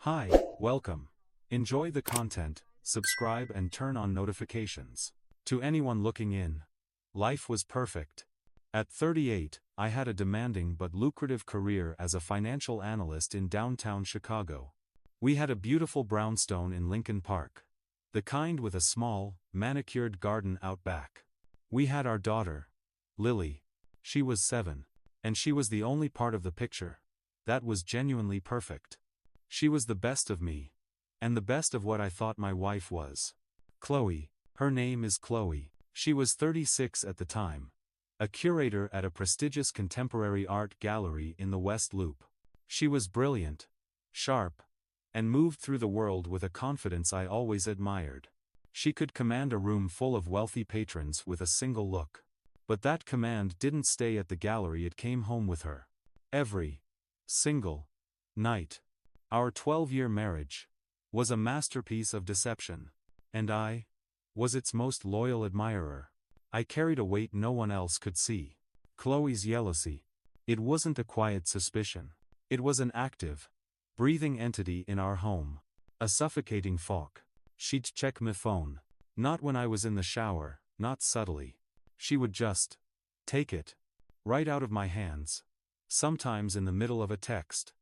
Hi, welcome. Enjoy the content, subscribe and turn on notifications. To anyone looking in, life was perfect. At 38, I had a demanding but lucrative career as a financial analyst in downtown Chicago. We had a beautiful brownstone in Lincoln Park. The kind with a small, manicured garden out back. We had our daughter, Lily. She was 7. And she was the only part of the picture that was genuinely perfect. She was the best of me. And the best of what I thought my wife was. Chloe. Her name is Chloe. She was 36 at the time. A curator at a prestigious contemporary art gallery in the West Loop. She was brilliant, sharp, and moved through the world with a confidence I always admired. She could command a room full of wealthy patrons with a single look. But that command didn't stay at the gallery, it came home with her. Every single night. Our 12-year marriage was a masterpiece of deception. And I was its most loyal admirer. I carried a weight no one else could see. Chloe's jealousy. It wasn't a quiet suspicion. It was an active, breathing entity in our home. A suffocating fog. She'd check my phone. Not when I was in the shower, not subtly. She would just take it right out of my hands. Sometimes in the middle of a text.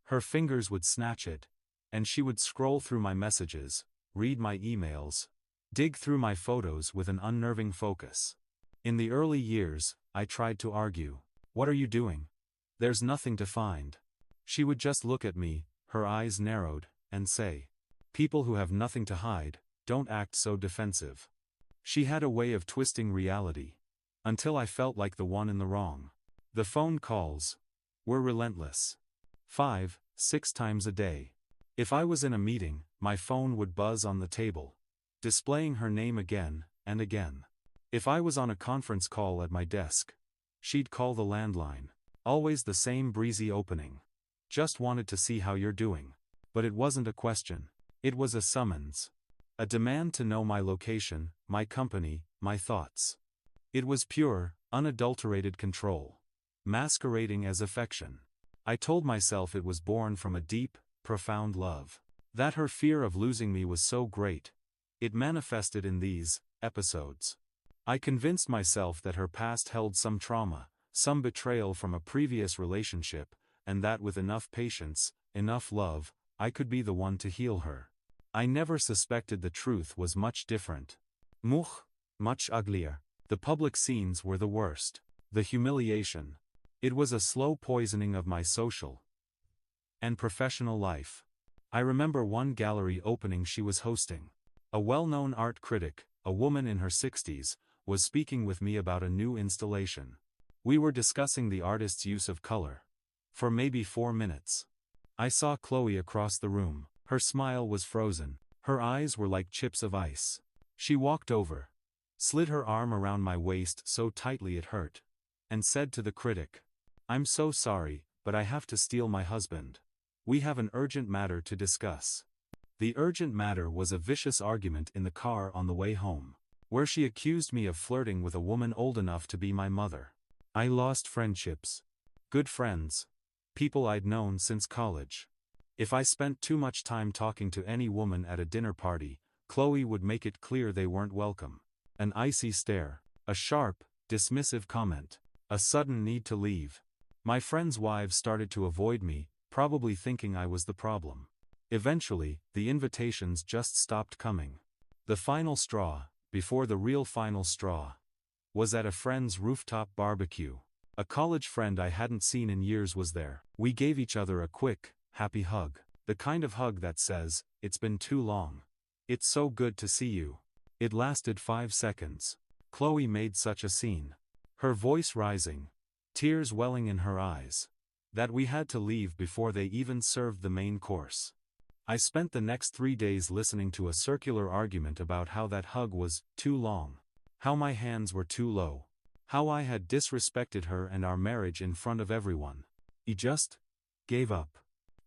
Her fingers would snatch it, and she would scroll through my messages, read my emails, dig through my photos with an unnerving focus. In the early years, I tried to argue. What are you doing? There's nothing to find. She would just look at me, her eyes narrowed, and say, people who have nothing to hide, don't act so defensive. She had a way of twisting reality. Until I felt like the one in the wrong. The phone calls were relentless. 5, 6 times a day. If I was in a meeting, my phone would buzz on the table, displaying her name again and again. If I was on a conference call at my desk, she'd call the landline. Always the same breezy opening. Just wanted to see how you're doing. But it wasn't a question. It was a summons. A demand to know my location, my company, my thoughts. It was pure, unadulterated control. Masquerading as affection. I told myself it was born from a deep, profound love. That her fear of losing me was so great. It manifested in these episodes. I convinced myself that her past held some trauma, some betrayal from a previous relationship, and that with enough patience, enough love, I could be the one to heal her. I never suspected the truth was much different. Much uglier. The public scenes were the worst. The humiliation. It was a slow poisoning of my social and professional life. I remember one gallery opening she was hosting. A well-known art critic, a woman in her 60s, was speaking with me about a new installation. We were discussing the artist's use of color. For maybe 4 minutes. I saw Chloe across the room. Her smile was frozen. Her eyes were like chips of ice. She walked over, slid her arm around my waist so tightly it hurt, and said to the critic, I'm so sorry, but I have to steal my husband. We have an urgent matter to discuss. The urgent matter was a vicious argument in the car on the way home, where she accused me of flirting with a woman old enough to be my mother. I lost friendships. Good friends. People I'd known since college. If I spent too much time talking to any woman at a dinner party, Chloe would make it clear they weren't welcome. An icy stare. A sharp, dismissive comment. A sudden need to leave. My friends' wives started to avoid me, probably thinking I was the problem. Eventually, the invitations just stopped coming. The final straw, before the real final straw, was at a friend's rooftop barbecue. A college friend I hadn't seen in years was there. We gave each other a quick, happy hug. The kind of hug that says, it's been too long. It's so good to see you. It lasted 5 seconds. Chloe made such a scene. Her voice rising. Tears welling in her eyes. That we had to leave before they even served the main course. I spent the next 3 days listening to a circular argument about how that hug was too long. How my hands were too low. How I had disrespected her and our marriage in front of everyone. I just gave up.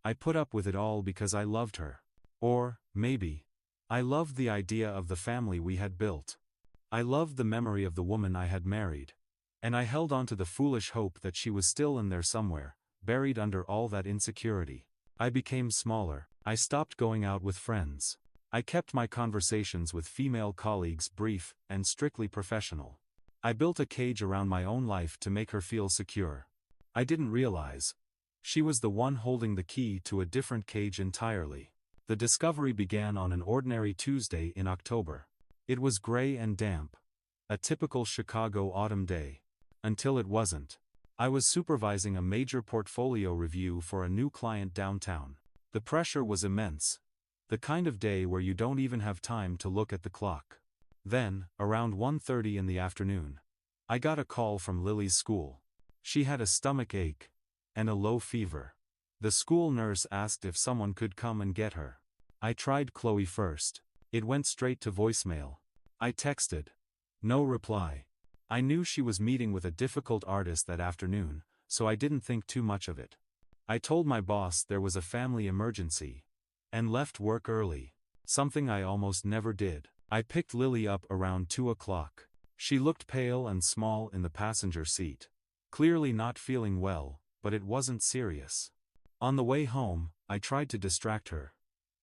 I put up with it all because I loved her. Or, maybe, I loved the idea of the family we had built. I loved the memory of the woman I had married. And I held on to the foolish hope that she was still in there somewhere, buried under all that insecurity. I became smaller. I stopped going out with friends. I kept my conversations with female colleagues brief and strictly professional. I built a cage around my own life to make her feel secure. I didn't realize she was the one holding the key to a different cage entirely. The discovery began on an ordinary Tuesday in October. It was gray and damp. A typical Chicago autumn day. Until it wasn't. I was supervising a major portfolio review for a new client downtown. The pressure was immense. The kind of day where you don't even have time to look at the clock. Then, around 1:30 in the afternoon, I got a call from Lily's school. She had a stomach ache and a low fever. The school nurse asked if someone could come and get her. I tried Chloe first. It went straight to voicemail. I texted. No reply. I knew she was meeting with a difficult artist that afternoon, so I didn't think too much of it. I told my boss there was a family emergency and left work early, something I almost never did. I picked Lily up around 2 o'clock. She looked pale and small in the passenger seat. Clearly not feeling well, but it wasn't serious. On the way home, I tried to distract her,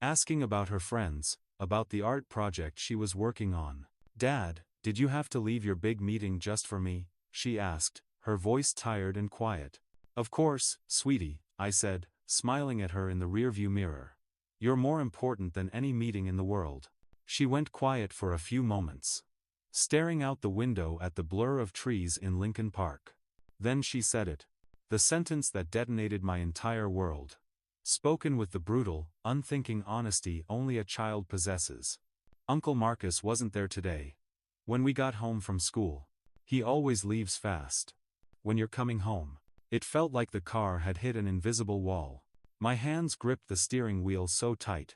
asking about her friends, about the art project she was working on. Dad, did you have to leave your big meeting just for me? She asked, her voice tired and quiet. Of course, sweetie, I said, smiling at her in the rearview mirror. You're more important than any meeting in the world. She went quiet for a few moments, staring out the window at the blur of trees in Lincoln Park. Then she said it. The sentence that detonated my entire world. Spoken with the brutal, unthinking honesty only a child possesses. Uncle Marcus wasn't there today. When we got home from school. He always leaves fast. When you're coming home. It felt like the car had hit an invisible wall. My hands gripped the steering wheel so tight.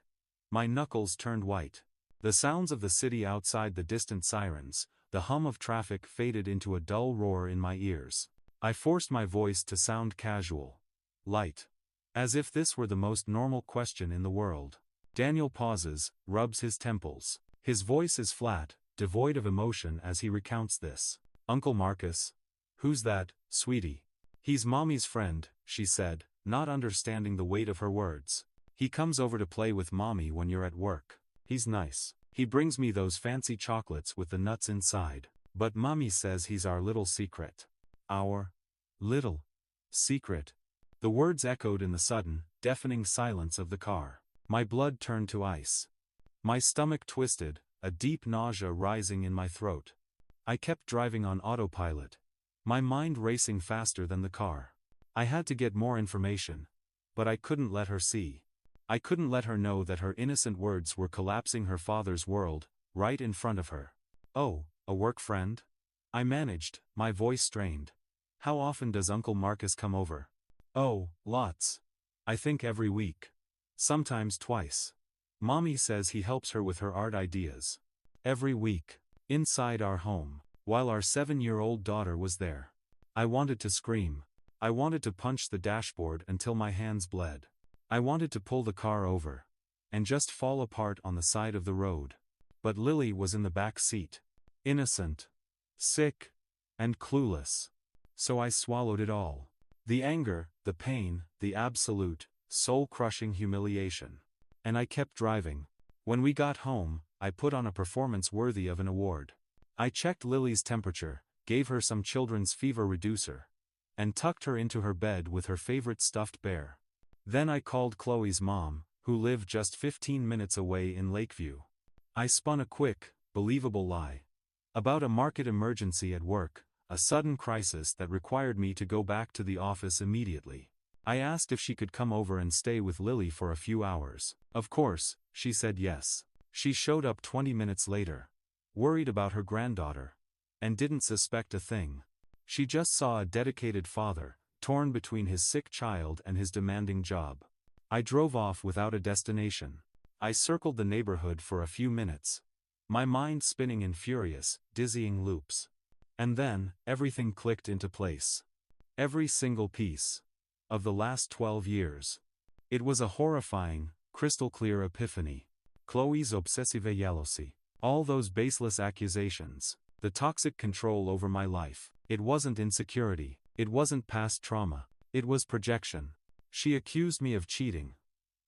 My knuckles turned white. The sounds of the city outside, the distant sirens, the hum of traffic faded into a dull roar in my ears. I forced my voice to sound casual. Light. As if this were the most normal question in the world. Daniel pauses, rubs his temples. His voice is flat, devoid of emotion as he recounts this. Uncle Marcus? Who's that, sweetie? He's Mommy's friend, she said, not understanding the weight of her words. He comes over to play with Mommy when you're at work. He's nice. He brings me those fancy chocolates with the nuts inside. But Mommy says he's our little secret. Our little secret. The words echoed in the sudden, deafening silence of the car. My blood turned to ice. My stomach twisted, a deep nausea rising in my throat. I kept driving on autopilot, my mind racing faster than the car. I had to get more information, but I couldn't let her see. I couldn't let her know that her innocent words were collapsing her father's world, right in front of her. Oh, a work friend? I managed, my voice strained. How often does Uncle Marcus come over? Oh, lots. I think every week. Sometimes twice. Mommy says he helps her with her art ideas. Every week. Inside our home, while our 7-year-old daughter was there. I wanted to scream. I wanted to punch the dashboard until my hands bled. I wanted to pull the car over and just fall apart on the side of the road. But Lily was in the back seat. Innocent, sick, and clueless. So I swallowed it all. The anger, the pain, the absolute, soul-crushing humiliation. And I kept driving. When we got home, I put on a performance worthy of an award. I checked Lily's temperature, gave her some children's fever reducer, and tucked her into her bed with her favorite stuffed bear. Then I called Chloe's mom, who lived just 15 minutes away in Lakeview. I spun a quick, believable lie. About a market emergency at work, a sudden crisis that required me to go back to the office immediately. I asked if she could come over and stay with Lily for a few hours. Of course, she said yes. She showed up 20 minutes later, worried about her granddaughter, and didn't suspect a thing. She just saw a dedicated father, torn between his sick child and his demanding job. I drove off without a destination. I circled the neighborhood for a few minutes, my mind spinning in furious, dizzying loops. And then, everything clicked into place. Every single piece of the last 12 years. It was a horrifying, crystal-clear epiphany. Chloe's obsessive jealousy. All those baseless accusations. The toxic control over my life. It wasn't insecurity. It wasn't past trauma. It was projection. She accused me of cheating,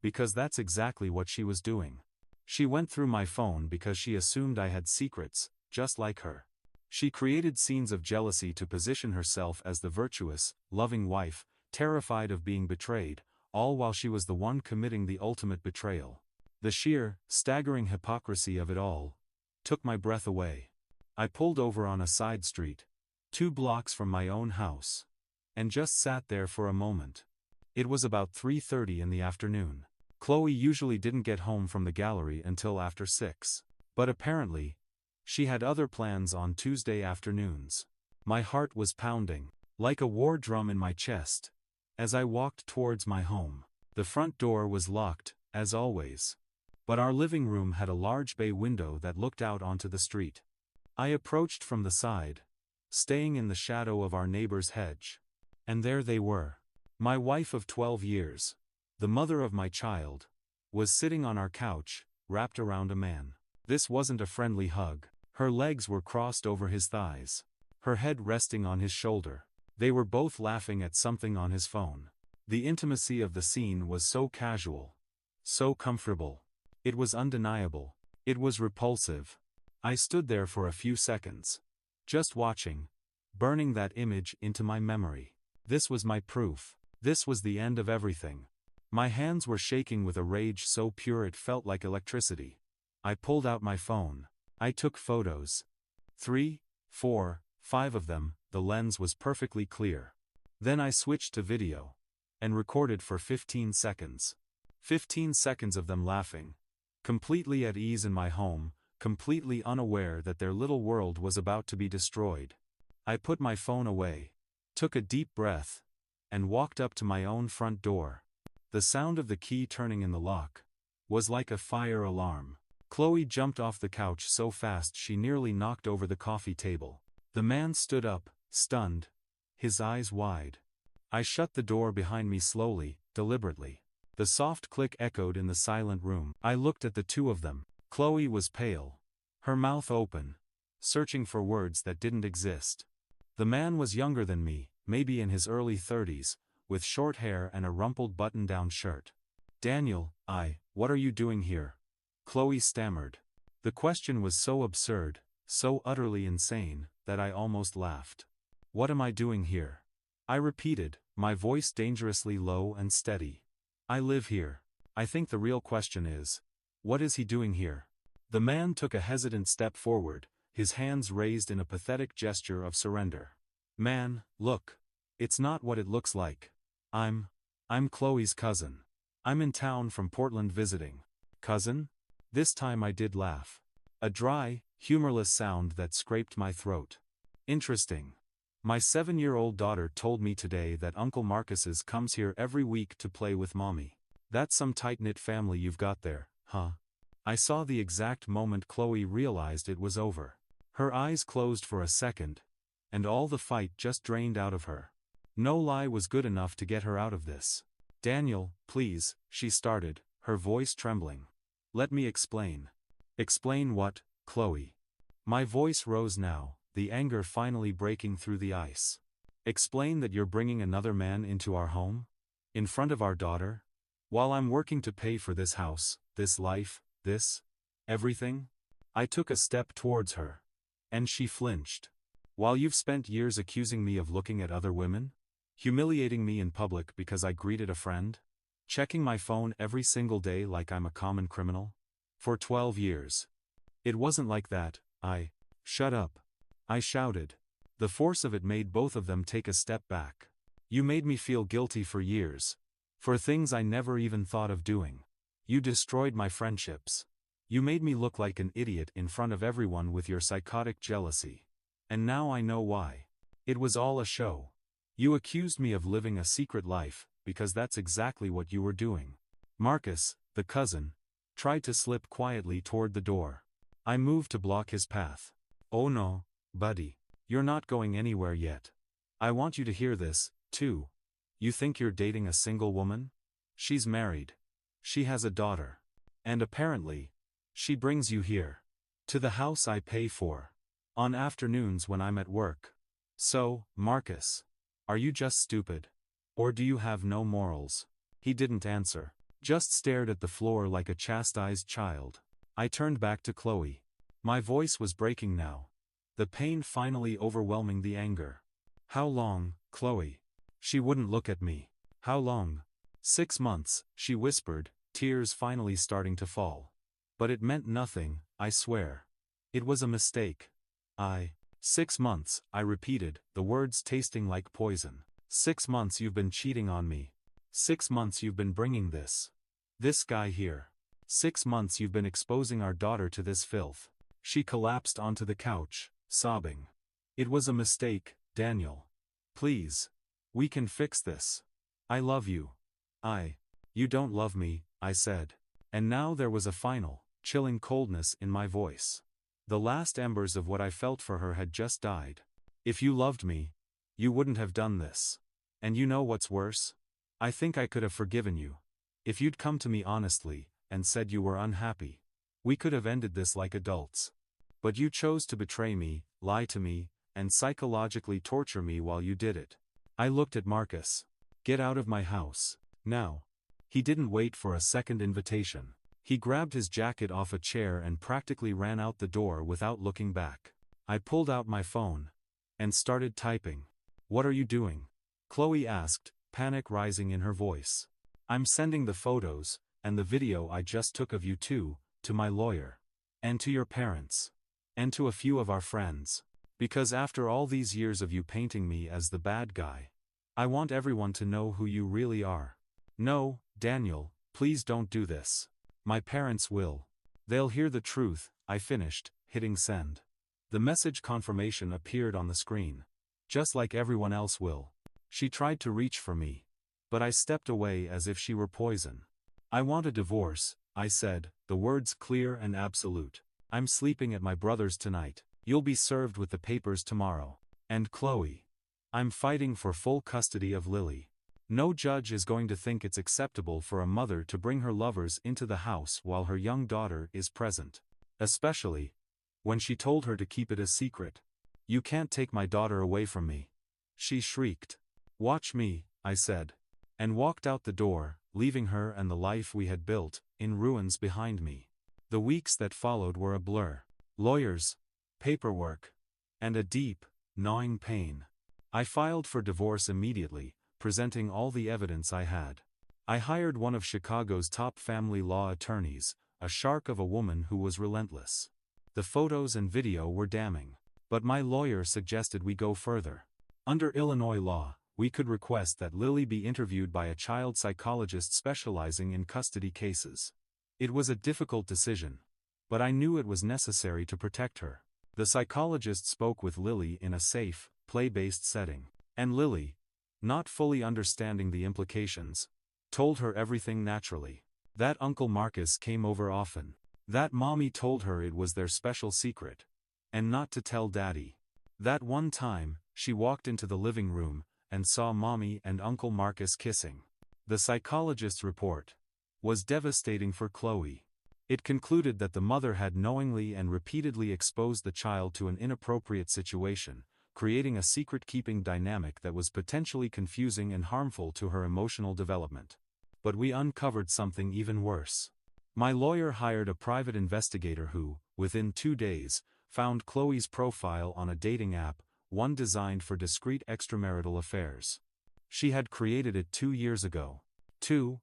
Because that's exactly what she was doing. She went through my phone because she assumed I had secrets, just like her. She created scenes of jealousy to position herself as the virtuous, loving wife, terrified of being betrayed, all while she was the one committing the ultimate betrayal. The sheer, staggering hypocrisy of it all took my breath away. I pulled over on a side street, 2 blocks from my own house, and just sat there for a moment. It was about 3:30 in the afternoon. Chloe usually didn't get home from the gallery until after 6. But apparently, she had other plans on Tuesday afternoons. My heart was pounding, like a war drum in my chest, as I walked towards my home. The front door was locked, as always. But our living room had a large bay window that looked out onto the street. I approached from the side, staying in the shadow of our neighbor's hedge. And there they were. My wife of 12 years, the mother of my child, was sitting on our couch, wrapped around a man. This wasn't a friendly hug. Her legs were crossed over his thighs, her head resting on his shoulder. They were both laughing at something on his phone. The intimacy of the scene was so casual, so comfortable. It was undeniable. It was repulsive. I stood there for a few seconds, just watching, burning that image into my memory. This was my proof. This was the end of everything. My hands were shaking with a rage so pure it felt like electricity. I pulled out my phone. I took photos. 3, 4, 5 of them. The lens was perfectly clear. Then I switched to video and recorded for 15 seconds. 15 seconds of them laughing, completely at ease in my home, completely unaware that their little world was about to be destroyed. I put my phone away, took a deep breath, and walked up to my own front door. The sound of the key turning in the lock was like a fire alarm. Chloe jumped off the couch so fast she nearly knocked over the coffee table. The man stood up, stunned, his eyes wide. I shut the door behind me slowly, deliberately. The soft click echoed in the silent room. I looked at the two of them. Chloe was pale, her mouth open, searching for words that didn't exist. The man was younger than me, maybe in his early 30s, with short hair and a rumpled button-down shirt. "Daniel, what are you doing here?" Chloe stammered. The question was so absurd, so utterly insane, that I almost laughed. "What am I doing here?" I repeated, my voice dangerously low and steady. "I live here. I think the real question is, what is he doing here?" The man took a hesitant step forward, his hands raised in a pathetic gesture of surrender. "Man, look. It's not what it looks like. I'm Chloe's cousin. I'm in town from Portland visiting." "Cousin?" This time I did laugh. A dry, humorless sound that scraped my throat. "Interesting. My 7-year-old daughter told me today that Uncle Marcus's comes here every week to play with Mommy. That's some tight-knit family you've got there, huh?" I saw the exact moment Chloe realized it was over. Her eyes closed for a second, and all the fight just drained out of her. No lie was good enough to get her out of this. "Daniel, please," she started, her voice trembling. "Let me explain." "Explain what, Chloe?" My voice rose now, the anger finally breaking through the ice. "Explain that you're bringing another man into our home? In front of our daughter? While I'm working to pay for this house, this life, this everything?" I took a step towards her, and she flinched. "While you've spent years accusing me of looking at other women? Humiliating me in public because I greeted a friend? Checking my phone every single day like I'm a common criminal? For 12 years. It wasn't like that, Shut up," I shouted. The force of it made both of them take a step back. "You made me feel guilty for years. For things I never even thought of doing. You destroyed my friendships. You made me look like an idiot in front of everyone with your psychotic jealousy. And now I know why. It was all a show. You accused me of living a secret life, because that's exactly what you were doing." Marcus, the cousin, tried to slip quietly toward the door. I moved to block his path. "Oh no, buddy. You're not going anywhere yet. I want you to hear this, too. You think you're dating a single woman? She's married. She has a daughter. And apparently, she brings you here. To the house I pay for. On afternoons when I'm at work. So, Marcus, are you just stupid? Or do you have no morals?" He didn't answer. just stared at the floor like a chastised child. I turned back to Chloe. My voice was breaking now, the pain finally overwhelming the anger. How long, Chloe? She wouldn't look at me. How long? 6 months, she whispered, tears finally starting to fall. But it meant nothing, I swear. It was a mistake. 6 months, I repeated, the words tasting like poison. 6 months you've been cheating on me. 6 months you've been bringing this guy here. 6 months you've been exposing our daughter to this filth. She collapsed onto the couch, sobbing. It was a mistake, Daniel. Please. We can fix this. I love you. You don't love me, I said. And now there was a final, chilling coldness in my voice. The last embers of what I felt for her had just died. If you loved me, you wouldn't have done this. And you know what's worse? I think I could have forgiven you. If you'd come to me honestly, and said you were unhappy. We could have ended this like adults. But you chose to betray me, lie to me, and psychologically torture me while you did it. I looked at Marcus. Get out of my house, now. He didn't wait for a second invitation. He grabbed his jacket off a chair and practically ran out the door without looking back. I pulled out my phone and started typing. What are you doing? Chloe asked, panic rising in her voice. I'm sending the photos, and the video I just took of you two, to my lawyer. And to your parents. And to a few of our friends. Because after all these years of you painting me as the bad guy, I want everyone to know who you really are. No, Daniel, please don't do this. My parents will. They'll hear the truth, I finished, hitting send. The message confirmation appeared on the screen. Just like everyone else will. She tried to reach for me. But I stepped away as if she were poison. I want a divorce, I said, the words clear and absolute. I'm sleeping at my brother's tonight. You'll be served with the papers tomorrow. And Chloe. I'm fighting for full custody of Lily. No judge is going to think it's acceptable for a mother to bring her lovers into the house while her young daughter is present. Especially when she told her to keep it a secret. You can't take my daughter away from me. She shrieked. Watch me, I said. And walked out the door, leaving her and the life we had built, in ruins behind me. The weeks that followed were a blur. Lawyers, paperwork, and a deep, gnawing pain. I filed for divorce immediately, presenting all the evidence I had. I hired one of Chicago's top family law attorneys, a shark of a woman who was relentless. The photos and video were damning. But my lawyer suggested we go further. Under Illinois law, we could request that Lily be interviewed by a child psychologist specializing in custody cases. It was a difficult decision. But I knew it was necessary to protect her. The psychologist spoke with Lily in a safe, play-based setting. And Lily, not fully understanding the implications, told her everything naturally. That Uncle Marcus came over often. That Mommy told her it was their special secret. And not to tell Daddy. That one time, she walked into the living room, and saw Mommy and Uncle Marcus kissing. The psychologist's report was devastating for Chloe. It concluded that the mother had knowingly and repeatedly exposed the child to an inappropriate situation, creating a secret-keeping dynamic that was potentially confusing and harmful to her emotional development. But we uncovered something even worse. My lawyer hired a private investigator who, within 2 days, found Chloe's profile on a dating app, one designed for discreet extramarital affairs. She had created it 2 years ago. 2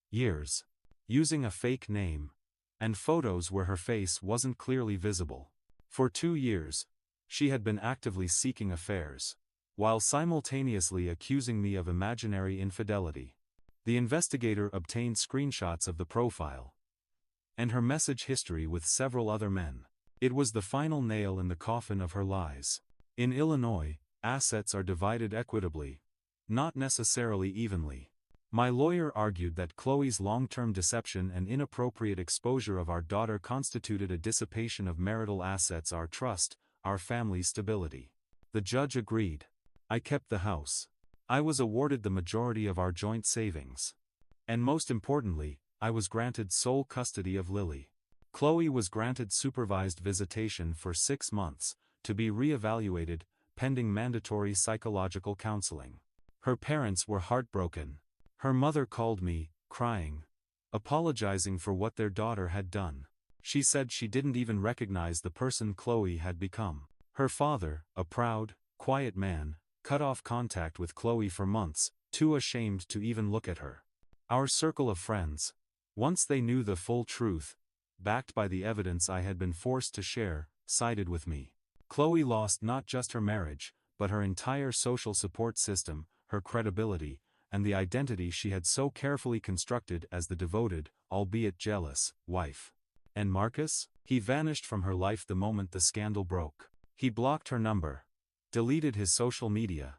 years. Using a fake name. And photos where her face wasn't clearly visible. For 2 years, she had been actively seeking affairs, while simultaneously accusing me of imaginary infidelity. The investigator obtained screenshots of the profile and her message history with several other men. It was the final nail in the coffin of her lies. In Illinois, assets are divided equitably, not necessarily evenly. My lawyer argued that Chloe's long-term deception and inappropriate exposure of our daughter constituted a dissipation of marital assets, our trust, our family's stability. The judge agreed. I kept the house. I was awarded the majority of our joint savings. And most importantly, I was granted sole custody of Lily. Chloe was granted supervised visitation for 6 months, to be re-evaluated, pending mandatory psychological counseling. Her parents were heartbroken. Her mother called me, crying. apologizing for what their daughter had done. She said she didn't even recognize the person Chloe had become. Her father, a proud, quiet man, cut off contact with Chloe for months, too ashamed to even look at her. Our circle of friends, once they knew the full truth, backed by the evidence I had been forced to share, sided with me. Chloe lost not just her marriage, but her entire social support system, her credibility, and the identity she had so carefully constructed as the devoted, albeit jealous, wife. And Marcus? He vanished from her life the moment the scandal broke. He blocked her number, deleted his social media,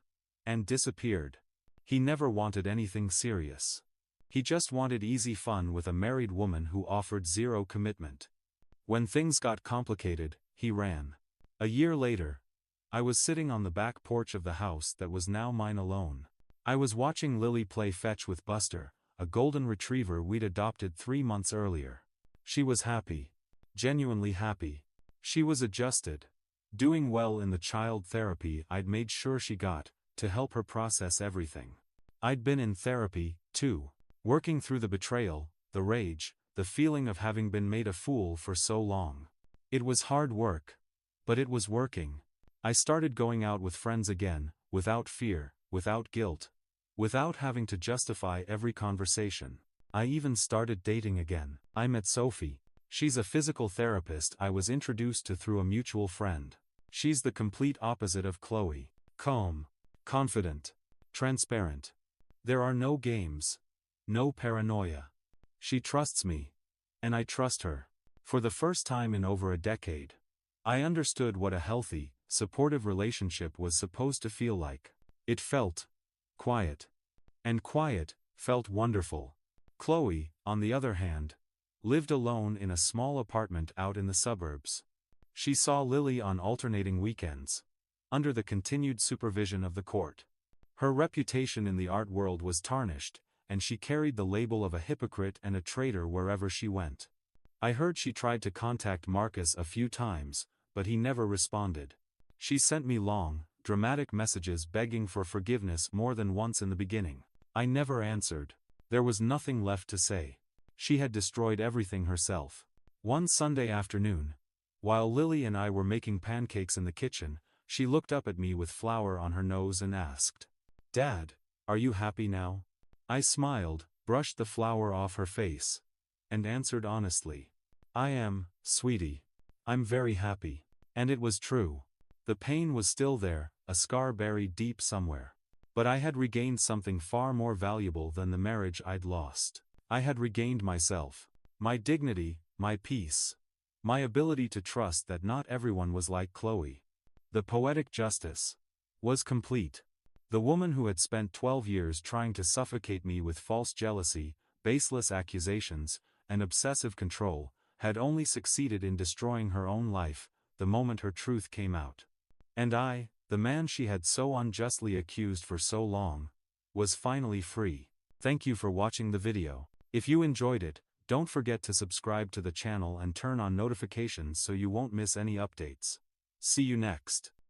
and disappeared. He never wanted anything serious. He just wanted easy fun with a married woman who offered zero commitment. When things got complicated, he ran. A year later, I was sitting on the back porch of the house that was now mine alone. I was watching Lily play fetch with Buster, a golden retriever we'd adopted 3 months earlier. She was happy. Genuinely happy. She was adjusted. Doing well in the child therapy I'd made sure she got, to help her process everything. I'd been in therapy, too. Working through the betrayal, the rage, the feeling of having been made a fool for so long. It was hard work. But it was working. I started going out with friends again, without fear, without guilt. Without having to justify every conversation. I even started dating again. I met Sophie. She's a physical therapist I was introduced to through a mutual friend. She's the complete opposite of Chloe. Calm, confident, transparent. There are no games. No paranoia. She trusts me. And I trust her. For the first time in over a decade, I understood what a healthy, supportive relationship was supposed to feel like. It felt quiet. And quiet felt wonderful. Chloe, on the other hand, lived alone in a small apartment out in the suburbs. She saw Lily on alternating weekends, under the continued supervision of the court. Her reputation in the art world was tarnished, and she carried the label of a hypocrite and a traitor wherever she went. I heard she tried to contact Marcus a few times, but he never responded. She sent me long, dramatic messages begging for forgiveness more than once in the beginning. I never answered. There was nothing left to say. She had destroyed everything herself. One Sunday afternoon, while Lily and I were making pancakes in the kitchen, she looked up at me with flour on her nose and asked, "Dad, are you happy now?" I smiled, brushed the flour off her face, and answered honestly, "I am, sweetie. I'm very happy." And it was true. The pain was still there, a scar buried deep somewhere. But I had regained something far more valuable than the marriage I'd lost. I had regained myself. My dignity, my peace. My ability to trust that not everyone was like Chloe. The poetic justice was complete. The woman who had spent 12 years trying to suffocate me with false jealousy, baseless accusations, and obsessive control, had only succeeded in destroying her own life, the moment her truth came out. And I, the man she had so unjustly accused for so long, was finally free. Thank you for watching the video. If you enjoyed it, don't forget to subscribe to the channel and turn on notifications so you won't miss any updates. See you next.